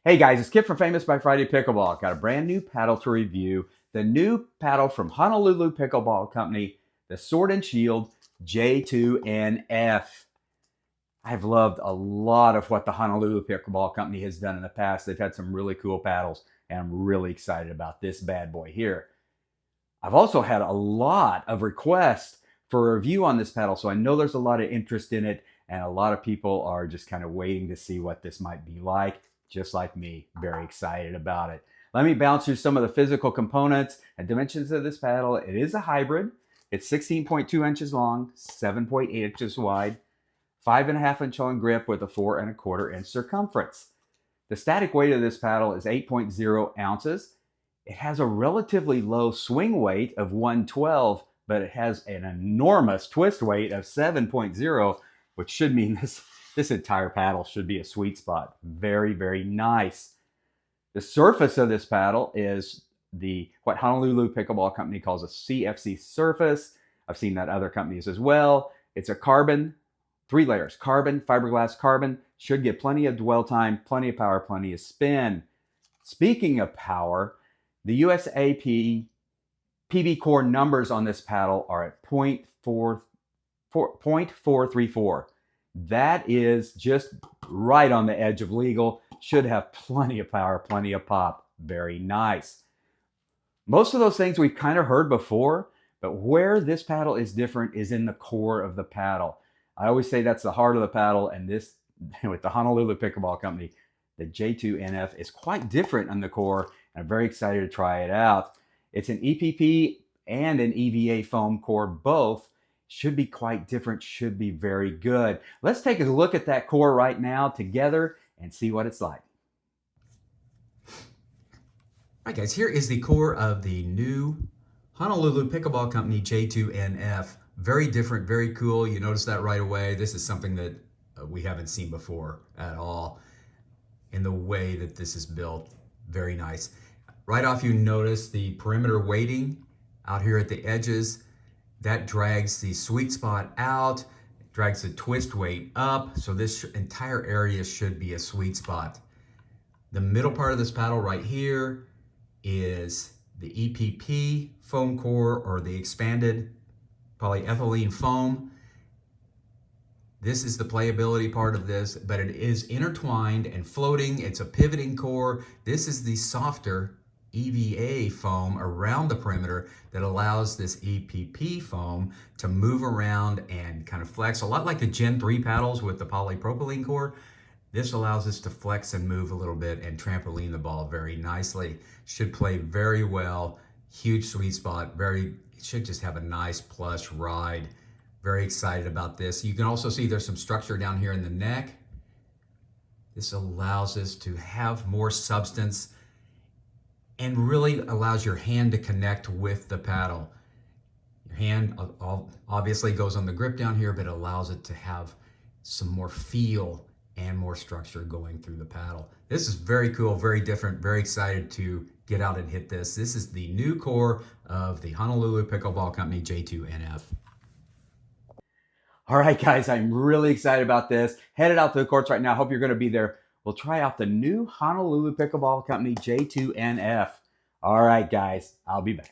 Hey guys, it's Kip from Famous by Friday Pickleball. Got a brand new paddle to review. The new paddle from Honolulu Pickleball Company, the Sword and Shield J2NF. I've loved a lot of what the Honolulu Pickleball Company has done in the past. They've had some really cool paddles, and I'm really excited about this bad boy here. I've also had a lot of requests for a review on this paddle, so I know there's a lot of interest in it, and a lot of people are just kind of waiting to see what this might be like, just like me. Very excited about it. Let me bounce through some of the physical components and dimensions of this paddle. It is a hybrid. It's 16.2 inches long, 7.8 inches wide, 5.5 inch on grip with a 4.25 inch circumference. The static weight of this paddle is 8.0 ounces. It has a relatively low swing weight of 112, but it has an enormous twist weight of 7.0, which should mean this entire paddle should be a sweet spot. Very, very nice. The surface of this paddle is what Honolulu Pickleball Company calls a CFC surface. I've seen that other companies as well. It's a carbon, 3 layers, carbon, fiberglass, carbon. Should get plenty of dwell time, plenty of power, plenty of spin. Speaking of power, the USAP PB core numbers on this paddle are at 0.434. That is just right on the edge of legal. Should have plenty of power, plenty of pop. Very nice. Most of those things we've kind of heard before, but where this paddle is different is in the core of the paddle. I always say that's the heart of the paddle, and this, with the Honolulu Pickleball Company, the J2NF is quite different on the core. I'm very excited to try it out. It's an EPP and an EVA foam core, both. Should be quite different, should be very good. Let's take a look at that core right now together and see what it's like. All right, guys, here is the core of the new Honolulu Pickleball Company J2NF. Very different, very cool. You notice that right away. This is something that we haven't seen before at all in the way that this is built. Very nice. Right off, you notice the perimeter weighting out here at the edges. That drags the sweet spot out, drags the twist weight up, so this entire area should be a sweet spot. The middle part of this paddle right here is the EPP foam core, or the expanded polyethylene foam. This is the playability part of this, but it is intertwined and floating. It's a pivoting core. This is the softer EVA foam around the perimeter that allows this EPP foam to move around and kind of flex. A lot like the Gen 3 paddles with the polypropylene core. This allows us to flex and move a little bit and trampoline the ball very nicely. Should play very well. Huge sweet spot. It should just have a nice plush ride. Very excited about this. You can also see there's some structure down here in the neck. This allows us to have more substance and really allows your hand to connect with the paddle. Your hand obviously goes on the grip down here, but it allows it to have some more feel and more structure going through the paddle. This is very cool, very different, very excited to get out and hit this. This is the new core of the Honolulu Pickleball Company J2NF. All right, guys, I'm really excited about this. Headed out to the courts right now. Hope you're going to be there. We'll try out the new Honolulu Pickleball Company J2NF. All right, guys, I'll be back.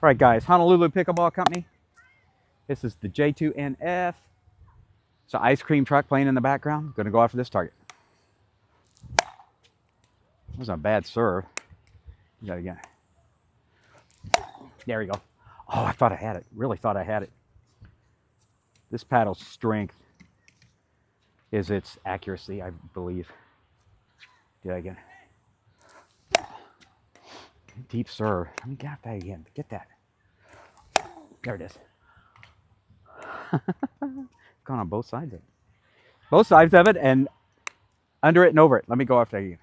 All right, guys, Honolulu Pickleball Company. This is the J2NF. It's an ice cream truck playing in the background. Going to go after this target. That was a bad serve. Do that again. There we go. Oh, I thought I had it. Really thought I had it. This paddle's strength is its accuracy, I believe. Do that again. Deep serve. Let me get that again. Get that. There it is. Gone on both sides of it. Both sides of it and under it and over it. Let me go after that again.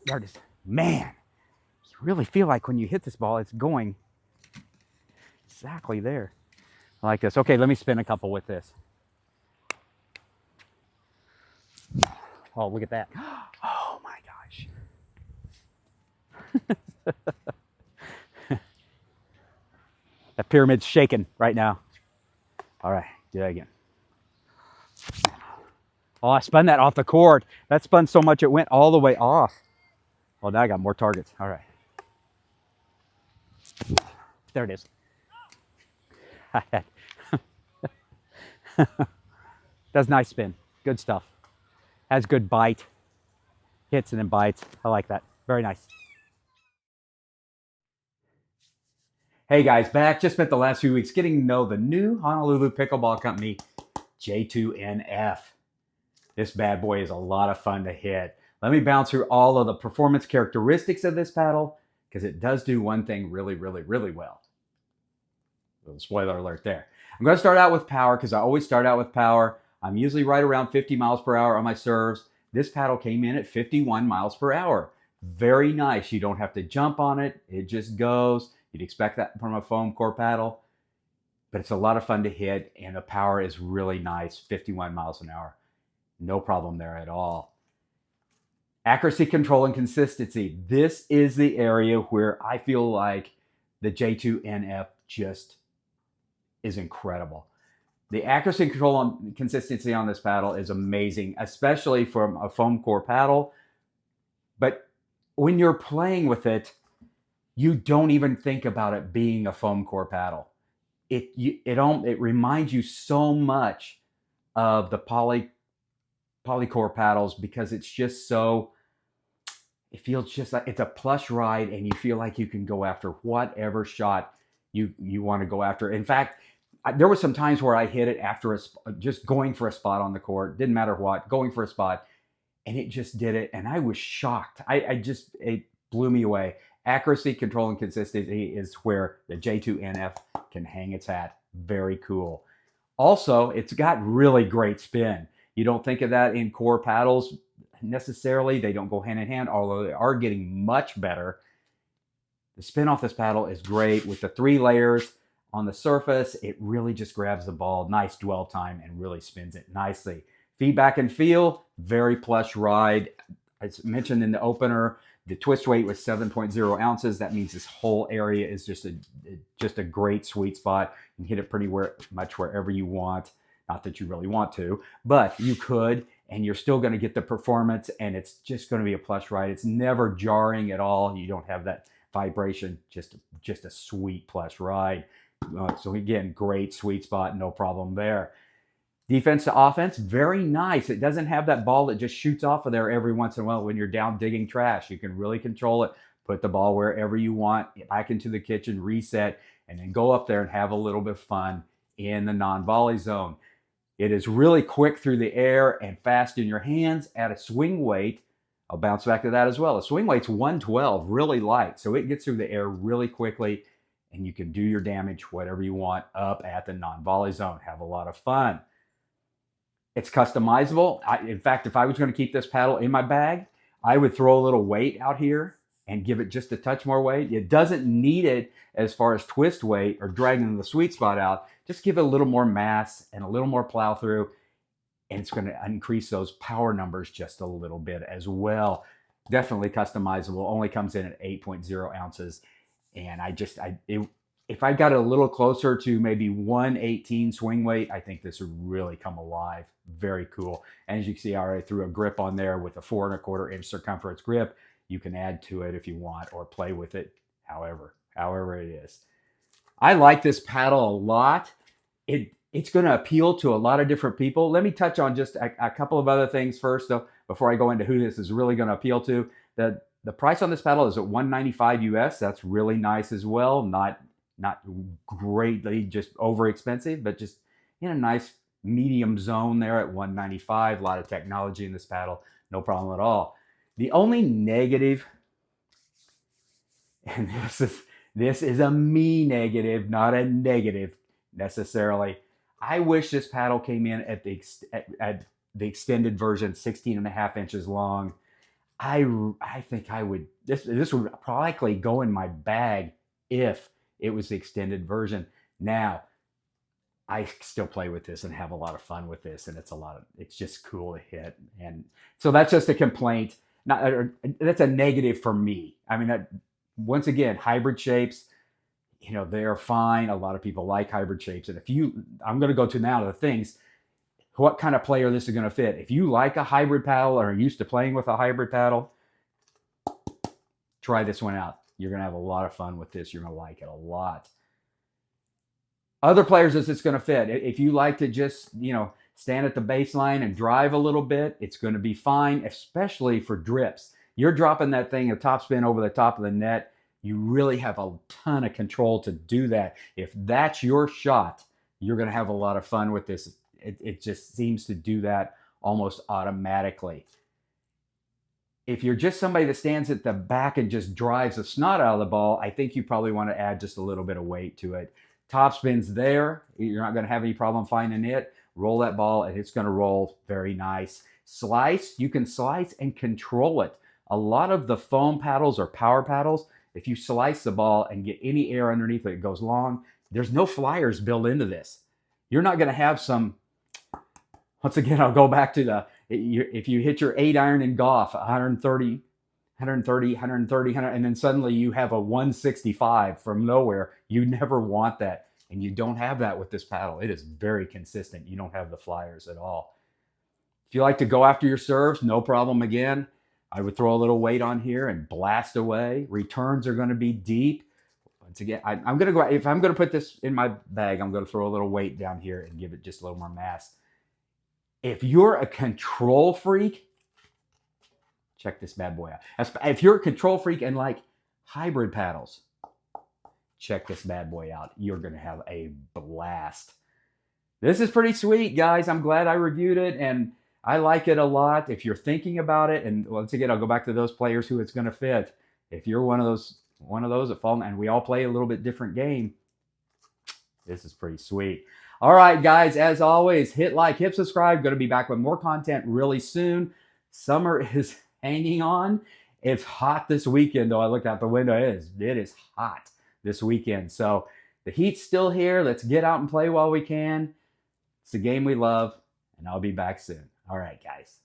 There it is. Man, you really feel like when you hit this ball, it's going exactly there. I like this. Okay, let me spin a couple with this. Oh, look at that. Oh my gosh. That pyramid's shaking right now. All right, do that again. Oh, I spun that off the cord. That spun so much it went all the way off. Oh, now I got more targets. All right. There it is. That's nice spin. Good stuff. Has good bite. Hits and then bites. I like that. Very nice. Hey guys, back. Just spent the last few weeks getting to know the new Honolulu Pickleball Company, J2NF. This bad boy is a lot of fun to hit. Let me bounce through all of the performance characteristics of this paddle because it does do one thing really, really, really well. Little spoiler alert there. I'm going to start out with power because I always start out with power. I'm usually right around 50 miles per hour on my serves. This paddle came in at 51 miles per hour. Very nice. You don't have to jump on it. It just goes. You'd expect that from a foam core paddle, but it's a lot of fun to hit and the power is really nice. 51 miles an hour. No problem there at all. Accuracy, control, and consistency. This is the area where I feel like the J2NF just is incredible. The accuracy, control, and consistency on this paddle is amazing, especially from a foam core paddle. But when you're playing with it, you don't even think about it being a foam core paddle. It reminds you so much of the polycore paddles because it's just so, it feels just like it's a plush ride and you feel like you can go after whatever shot you want to go after. In fact, there were some times where I hit it after just going for a spot on the court, didn't matter what, going for a spot, and it just did it. And I was shocked. It blew me away. Accuracy, control, and consistency is where the J2NF can hang its hat. Very cool. Also, it's got really great spin. You don't think of that in core paddles necessarily. They don't go hand in hand, although they are getting much better. The spin off this paddle is great with the 3 layers on the surface. It really just grabs the ball, nice dwell time, and really spins it nicely. Feedback and feel, very plush ride. As mentioned in the opener, the twist weight was 7.0 ounces. That means this whole area is just a great sweet spot. You can hit it pretty much wherever you want. Not that you really want to, but you could, and you're still going to get the performance, and it's just going to be a plush ride. It's never jarring at all. You don't have that vibration, just a sweet plush ride. So again, great sweet spot, no problem there. Defense to offense, very nice. It doesn't have that ball that just shoots off of there every once in a while when you're down digging trash. You can really control it, put the ball wherever you want, back into the kitchen, reset, and then go up there and have a little bit of fun in the non-volley zone. It is really quick through the air and fast in your hands at a swing weight. I'll bounce back to that as well. The swing weight's 112, really light, so it gets through the air really quickly, and you can do your damage whatever you want up at the non-volley zone. Have a lot of fun. It's customizable. In fact, if I was going to keep this paddle in my bag, I would throw a little weight out here and give it just a touch more weight. It doesn't need it as far as twist weight or dragging the sweet spot out. Just give it a little more mass and a little more plow through, and it's going to increase those power numbers just a little bit as well. Definitely customizable. Only comes in at 8.0 ounces. And if I got it a little closer to maybe 118 swing weight, I think this would really come alive. Very cool. And as you can see, I already threw a grip on there with a 4 1/4 inch circumference grip. You can add to it if you want or play with it however it is. I like this paddle a lot. It's going to appeal to a lot of different people. Let me touch on just a couple of other things first, though, before I go into who this is really going to appeal to. The price on this paddle is at $195 US. That's really nice as well. Not greatly just over expensive, but just in a nice medium zone there at $195. A lot of technology in this paddle, no problem at all. The only negative, and this is a me negative, not a negative necessarily. I wish this paddle came in at the extended version, 16.5 inches long. I think I would, this would probably go in my bag if it was the extended version. Now, I still play with this and have a lot of fun with this, and it's just cool to hit. And so that's just a complaint. That's a negative for me. I mean, once again, hybrid shapes, they're fine. A lot of people like hybrid shapes. And I'm going to go to now the things, what kind of player this is going to fit. If you like a hybrid paddle or are used to playing with a hybrid paddle, try this one out. You're going to have a lot of fun with this. You're going to like it a lot. Other players, it's going to fit. If you like to just, stand at the baseline and drive a little bit, it's going to be fine, especially for drips. You're dropping that thing, a topspin over the top of the net. You really have a ton of control to do that. If that's your shot, you're going to have a lot of fun with this. It just seems to do that almost automatically. If you're just somebody that stands at the back and just drives the snot out of the ball, I think you probably want to add just a little bit of weight to it. Topspin's there. You're not going to have any problem finding it. Roll that ball, and it's going to roll very nice. Slice, you can slice and control it. A lot of the foam paddles or power paddles, if you slice the ball and get any air underneath it, it goes long. There's no flyers built into this. You're not going to have some, once again, I'll go back to if you hit your 8-iron in golf, 130, and then suddenly you have a 165 from nowhere. You never want that. And you don't have that with this paddle. It is very consistent. You don't have the flyers at all. If you like to go after your serves, no problem again. I would throw a little weight on here and blast away. Returns are going to be deep. Once again, I'm going to go, if I'm going to put this in my bag, I'm going to throw a little weight down here and give it just a little more mass. If you're a control freak, check this bad boy out. If you're a control freak and like hybrid paddles, check this bad boy out. You're going to have a blast. This is pretty sweet, guys. I'm glad I reviewed it, and I like it a lot. If you're thinking about it, and once again, I'll go back to those players who it's going to fit. If you're one of those that fall, and we all play a little bit different game, this is pretty sweet. All right, guys, as always, hit like, hit subscribe. Going to be back with more content really soon. Summer is hanging on. It's hot this weekend, though. I looked out the window. It is hot this weekend. So the heat's still here. Let's get out and play while we can. It's the game we love, and I'll be back soon. All right, guys.